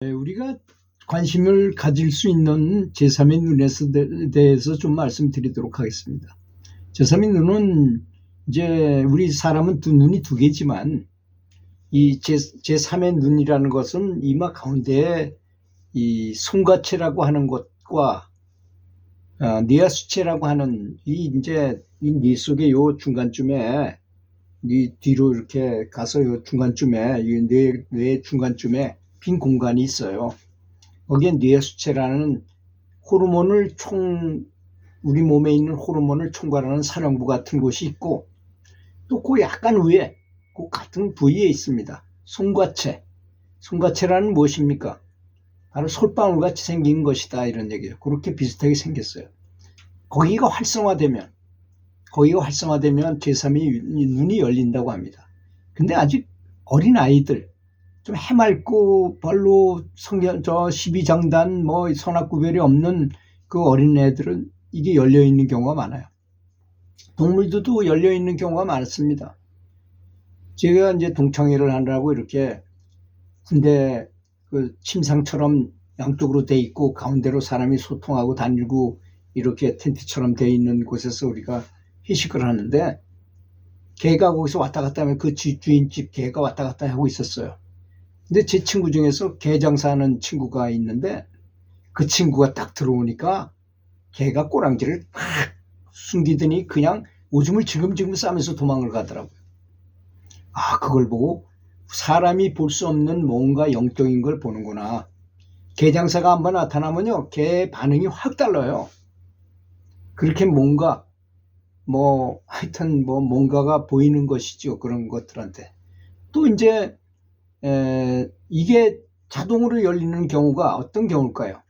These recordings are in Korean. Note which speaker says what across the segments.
Speaker 1: 우리가 관심을 가질 수 있는 제3의 눈에 대해서 좀 말씀드리도록 하겠습니다. 제3의 눈은 이제 우리 사람은 눈이 두 개지만 이 제3의 눈이라는 것은 이마 가운데에 이 송가체라고 하는 것과 뇌하수체라고 하는 이 뇌 속의 요 중간쯤에 이 뒤로 이렇게 가서 요 중간쯤에 이 뇌 중간쯤에 빈 공간이 있어요. 거기에 뇌하수체라는 호르몬을 우리 몸에 있는 호르몬을 총괄하는 사령부 같은 곳이 있고, 또 그 약간 위에 그 같은 부위에 있습니다. 송과체. 송과체라는 무엇입니까? 바로 솔방울 같이 생긴 것이다, 이런 얘기예요. 그렇게 비슷하게 생겼어요. 거기가 활성화되면 제3의 눈이 열린다고 합니다. 근데 아직 어린 아이들, 좀 해맑고 별로 십이장단 선악구별이 없는 그 어린애들은 이게 열려있는 경우가 많아요. 동물들도 열려있는 경우가 많습니다. 제가 이제 동창회를 하느라고 이렇게 군대 그 침상처럼 양쪽으로 돼 있고 가운데로 사람이 소통하고 다니고 이렇게 텐트처럼 돼 있는 곳에서 우리가 회식을 하는데, 개가 거기서 왔다 갔다 하면 그 주인집 개가 왔다 갔다 하고 있었어요. 근데 제 친구 중에서 개 장사하는 친구가 있는데, 그 친구가 딱 들어오니까 개가 꼬랑지를 팍 숨기더니 그냥 오줌을 지금지금 싸면서 도망을 가더라고요. 그걸 보고 사람이 볼 수 없는 뭔가 영적인 걸 보는구나. 개 장사가 한번 나타나면요, 개 반응이 확 달라요. 그렇게 하여튼 뭔가가 보이는 것이죠, 그런 것들한테. 또 이제 이게 자동으로 열리는 경우가 어떤 경우일까요?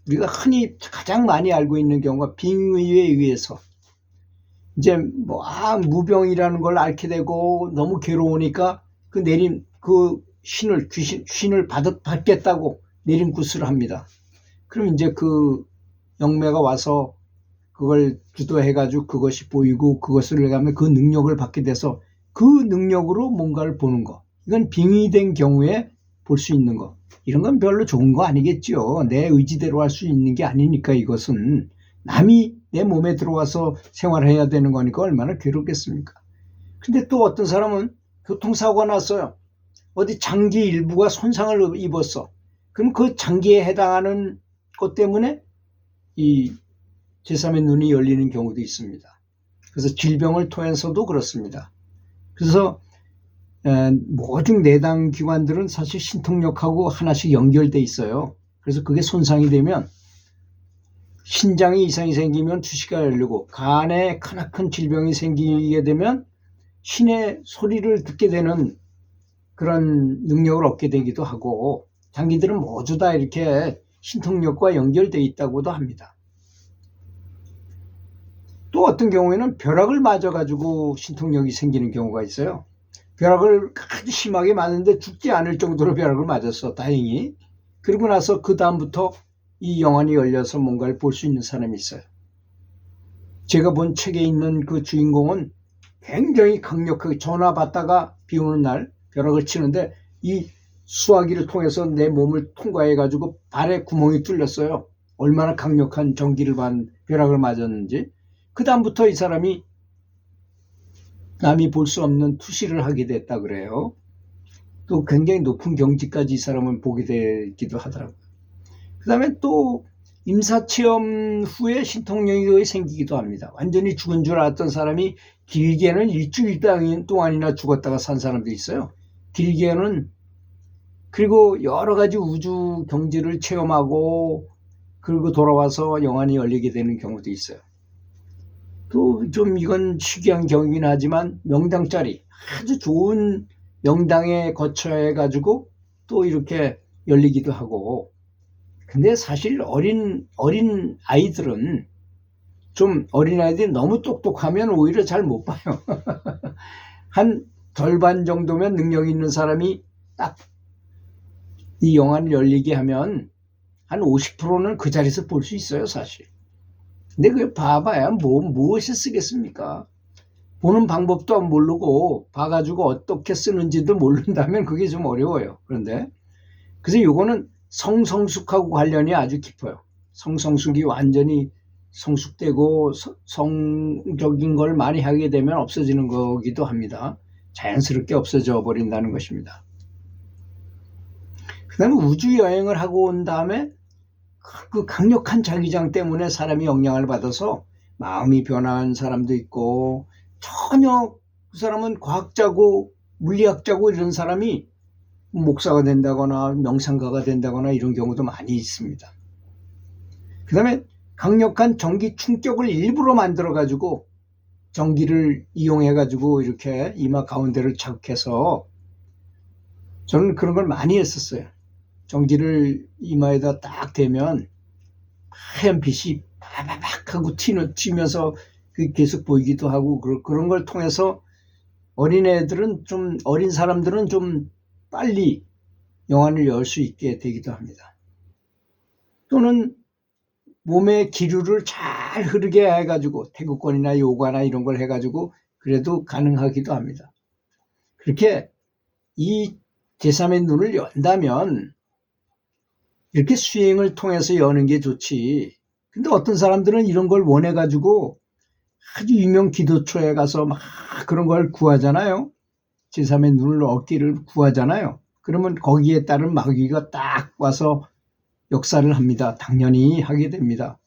Speaker 1: 우리가 흔히 가장 많이 알고 있는 경우가 빙의에 의해서 이제 무병이라는 걸 앓게 되고 너무 괴로우니까 그 신을 받겠다고 내린 구슬을 합니다. 그럼 이제 그 영매가 와서 그걸 주도해가지고 그것이 보이고 그것을 하면 그 능력을 받게 돼서 그 능력으로 뭔가를 보는 거. 이건 빙의된 경우에 볼 수 있는 거. 이런 건 별로 좋은 거 아니겠죠. 내 의지대로 할 수 있는 게 아니니까. 이것은 남이 내 몸에 들어와서 생활해야 되는 거니까 얼마나 괴롭겠습니까. 근데 또 어떤 사람은 교통사고가 났어요. 어디 장기 일부가 손상을 입었어. 그럼 그 장기에 해당하는 것 때문에 이 제3의 눈이 열리는 경우도 있습니다. 그래서 질병을 통해서도 그렇습니다. 그래서 모든 내당 기관들은 사실 신통력하고 하나씩 연결돼 있어요. 그래서 그게 손상이 되면 신장에 이상이 생기면 투시가 열리고, 간에 크나큰 질병이 생기게 되면 신의 소리를 듣게 되는 그런 능력을 얻게 되기도 하고, 장기들은 모두 다 이렇게 신통력과 연결돼 있다고도 합니다. 또 어떤 경우에는 벼락을 맞아가지고 신통력이 생기는 경우가 있어요. 벼락을 아주 심하게 맞는데 죽지 않을 정도로 벼락을 맞았어, 다행히. 그러고 나서 그 다음부터 이 영안이 열려서 뭔가를 볼 수 있는 사람이 있어요. 제가 본 책에 있는 그 주인공은 굉장히 강력하게 전화 받다가 비 오는 날 벼락을 치는데 이 수화기를 통해서 내 몸을 통과해가지고 발에 구멍이 뚫렸어요. 얼마나 강력한 전기를 받은 벼락을 맞았는지. 그 다음부터 이 사람이 남이 볼 수 없는 투시를 하게 됐다 그래요. 또 굉장히 높은 경지까지 이 사람은 보게 되기도 하더라고요. 그 다음에 또 임사체험 후에 신통력이 생기기도 합니다. 완전히 죽은 줄 알았던 사람이 길게는 일주일 동안이나 죽었다가 산 사람도 있어요. 길게는. 그리고 여러 가지 우주 경지를 체험하고 그리고 돌아와서 영안이 열리게 되는 경우도 있어요. 또 좀 이건 희귀한 경우긴 하지만 명당짜리 아주 좋은 명당에 거쳐해 가지고 또 이렇게 열리기도 하고. 근데 사실 어린 아이들은 어린아이들이 너무 똑똑하면 오히려 잘 못 봐요. 한 절반 정도면 능력 있는 사람이 딱 이 영안을 열리게 하면 한 50%는 그 자리에서 볼 수 있어요, 사실. 근데 그걸 봐봐야 무엇에 쓰겠습니까? 보는 방법도 모르고 봐가지고 어떻게 쓰는지도 모른다면 그게 좀 어려워요. 그래서 요거는 성성숙하고 관련이 아주 깊어요. 성성숙이 완전히 성숙되고 성적인 걸 많이 하게 되면 없어지는 거기도 합니다. 자연스럽게 없어져 버린다는 것입니다. 그 다음에 우주 여행을 하고 온 다음에 그 강력한 자기장 때문에 사람이 영향을 받아서 마음이 변한 사람도 있고, 전혀 그 사람은 과학자고 물리학자고 이런 사람이 목사가 된다거나 명상가가 된다거나 이런 경우도 많이 있습니다. 그 다음에 강력한 전기 충격을 일부러 만들어 가지고 전기를 이용해 가지고 이렇게 이마 가운데를 자극해서, 저는 그런 걸 많이 했었어요. 전기를 이마에다 딱 대면 하얀 빛이 바바박 하고 튀면서 계속 보이기도 하고, 그런 걸 통해서 어린 사람들은 좀 빨리 영안을 열 수 있게 되기도 합니다. 또는 몸의 기류를 잘 흐르게 해가지고 태극권이나 요가나 이런 걸 해가지고 그래도 가능하기도 합니다. 그렇게 이 제3의 눈을 연다면 이렇게 수행을 통해서 여는 게 좋지. 근데 어떤 사람들은 이런 걸 원해가지고 아주 유명 기도처에 가서 막 그런 걸 구하잖아요. 제3의 눈을 얻기를 구하잖아요. 그러면 거기에 따른 마귀가 딱 와서 역사를 합니다. 당연히 하게 됩니다.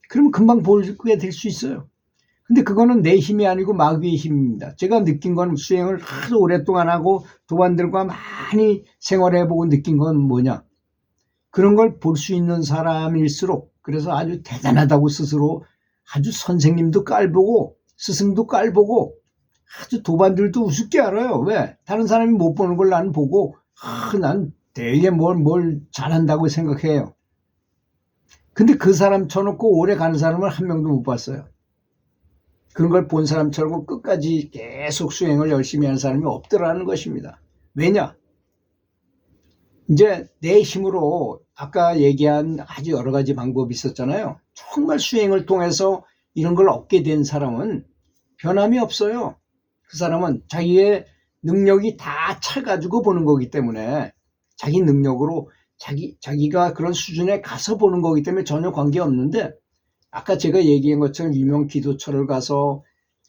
Speaker 1: 그러면 금방 보게 될 수 있어요. 근데 그거는 내 힘이 아니고 마귀의 힘입니다. 제가 느낀 건, 수행을 아주 오랫동안 하고 도반들과 많이 생활해보고 느낀 건 뭐냐, 그런 걸 볼 수 있는 사람일수록, 그래서 아주 대단하다고 스스로 아주 선생님도 깔보고 스승도 깔보고 아주 도반들도 우습게 알아요. 왜? 다른 사람이 못 보는 걸 나는 보고 난 되게 뭘 잘한다고 생각해요. 근데 그 사람 쳐놓고 오래 가는 사람을 한 명도 못 봤어요. 그런 걸 본 사람처럼 끝까지 계속 수행을 열심히 하는 사람이 없더라는 것입니다. 왜냐? 이제 내 힘으로 아까 얘기한 아주 여러 가지 방법이 있었잖아요. 정말 수행을 통해서 이런 걸 얻게 된 사람은 변함이 없어요. 그 사람은 자기의 능력이 다 차가지고 보는 거기 때문에, 자기 능력으로 자기가 그런 수준에 가서 보는 거기 때문에 전혀 관계없는데, 아까 제가 얘기한 것처럼 유명 기도처를 가서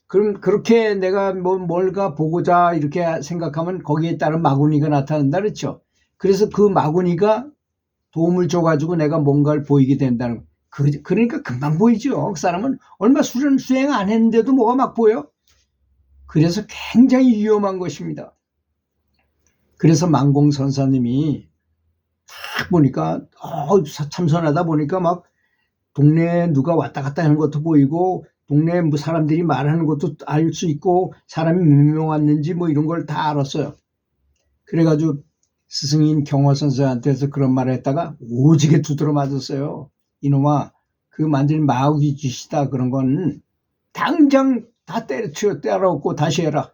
Speaker 1: 그럼 그렇게 내가 뭘가 보고자 이렇게 생각하면 거기에 따른 마구니가 나타난다 그랬죠. 그래서 그 마구니가 도움을 줘가지고 내가 뭔가를 보이게 된다는, 그러니까 금방 보이죠. 그 사람은 얼마 수행 안 했는데도 뭐가 막 보여. 그래서 굉장히 위험한 것입니다. 그래서 만공선사님이 딱 보니까 참선하다 보니까 막 동네에 누가 왔다 갔다 하는 것도 보이고, 동네에 뭐 사람들이 말하는 것도 알 수 있고, 사람이 몇 명 왔는지 뭐 이런 걸 다 알았어요. 그래가지고 스승인 경화선사한테서 그런 말을 했다가 오지게 두드러 맞았어요. 이놈아, 그 완전히 마귀 짓이다. 그런 건 당장 다 때려치워 때려놓고 다시 해라.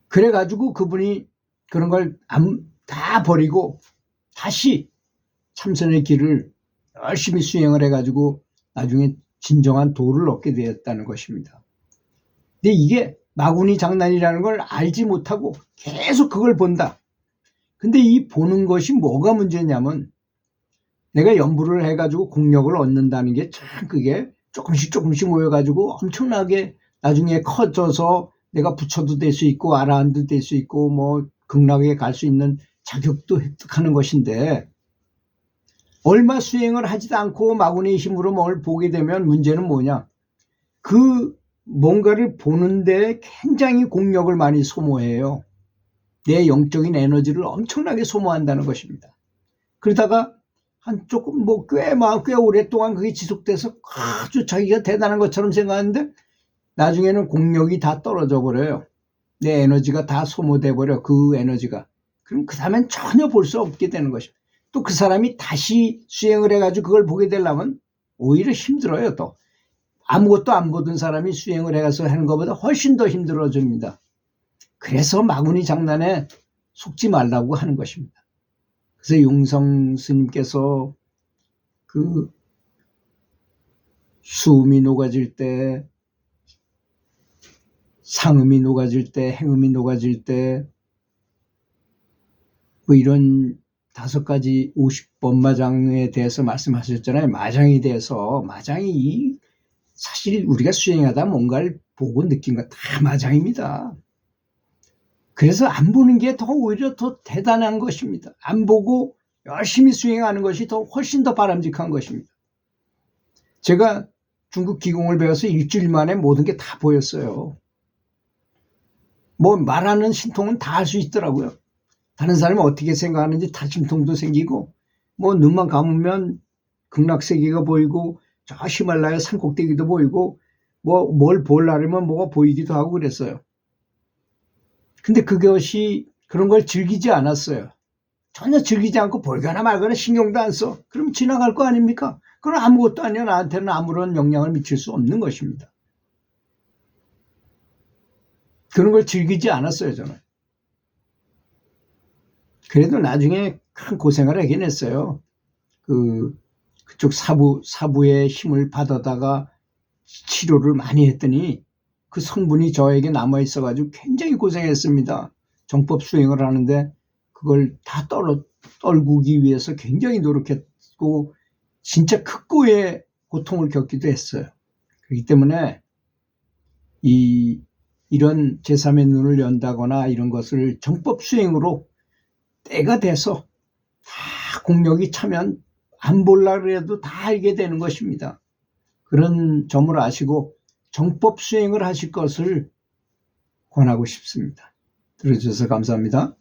Speaker 1: 그래가지고 그분이 그런 걸 다 버리고 다시 참선의 길을 열심히 수행을 해가지고 나중에 진정한 도를 얻게 되었다는 것입니다. 근데 이게 마구니 장난이라는 걸 알지 못하고 계속 그걸 본다. 근데 이 보는 것이 뭐가 문제냐면, 내가 연부를 해가지고 공력을 얻는다는 게 참, 그게 조금씩 모여가지고 엄청나게 나중에 커져서 내가 부처도 될 수 있고 아라한도 될 수 있고 뭐 극락에 갈 수 있는 자격도 획득하는 것인데, 얼마 수행을 하지도 않고 마구니의 힘으로 뭘 보게 되면 문제는 뭐냐, 그 뭔가를 보는데 굉장히 공력을 많이 소모해요. 내 영적인 에너지를 엄청나게 소모한다는 것입니다. 그러다가 한 조금 꽤 오랫동안 그게 지속돼서 아주 자기가 대단한 것처럼 생각하는데 나중에는 공력이 다 떨어져 버려요. 내 에너지가 다 소모돼 버려, 그 에너지가. 그럼 그 다음엔 전혀 볼 수 없게 되는 것입니다. 또 그 사람이 다시 수행을 해가지고 그걸 보게 되려면 오히려 힘들어요. 또 아무것도 안 보던 사람이 수행을 해서 하는 것보다 훨씬 더 힘들어집니다. 그래서 마구니 장난에 속지 말라고 하는 것입니다. 그래서 용성 스님께서 그 수음이 녹아질 때, 상음이 녹아질 때, 행음이 녹아질 때, 뭐 이런 5가지 50번 마장에 대해서 말씀하셨잖아요. 마장에 대해서. 마장이 사실 우리가 수행하다 뭔가를 보고 느낀 거 다 마장입니다. 그래서 안 보는 게 오히려 더 대단한 것입니다. 안 보고 열심히 수행하는 것이 훨씬 더 바람직한 것입니다. 제가 중국 기공을 배워서 일주일 만에 모든 게 다 보였어요. 뭐 말하는 신통은 다 할 수 있더라고요. 다른 사람이 어떻게 생각하는지 다 신통도 생기고, 뭐 눈만 감으면 극락세계가 보이고 저 히말라야 산꼭대기도 보이고, 뭐 뭘 보려면 뭐가 보이기도 하고 그랬어요. 근데 그런 걸 즐기지 않았어요. 전혀 즐기지 않고 볼거나 말거나 신경도 안 써. 그럼 지나갈 거 아닙니까? 그럼 아무것도 아니야. 나한테는 아무런 영향을 미칠 수 없는 것입니다. 그런 걸 즐기지 않았어요, 저는. 그래도 나중에 큰 고생을 하긴 했어요. 그쪽 사부의 힘을 받아다가 치료를 많이 했더니 그 성분이 저에게 남아있어가지고 굉장히 고생했습니다. 정법 수행을 하는데 그걸 다 떨구기 위해서 굉장히 노력했고 진짜 극고의 고통을 겪기도 했어요. 그렇기 때문에 이런 제3의 눈을 연다거나 이런 것을 정법 수행으로 때가 돼서 다 공력이 차면 안 보려고 해도 다 알게 되는 것입니다. 그런 점을 아시고 정법 수행을 하실 것을 권하고 싶습니다. 들어주셔서 감사합니다.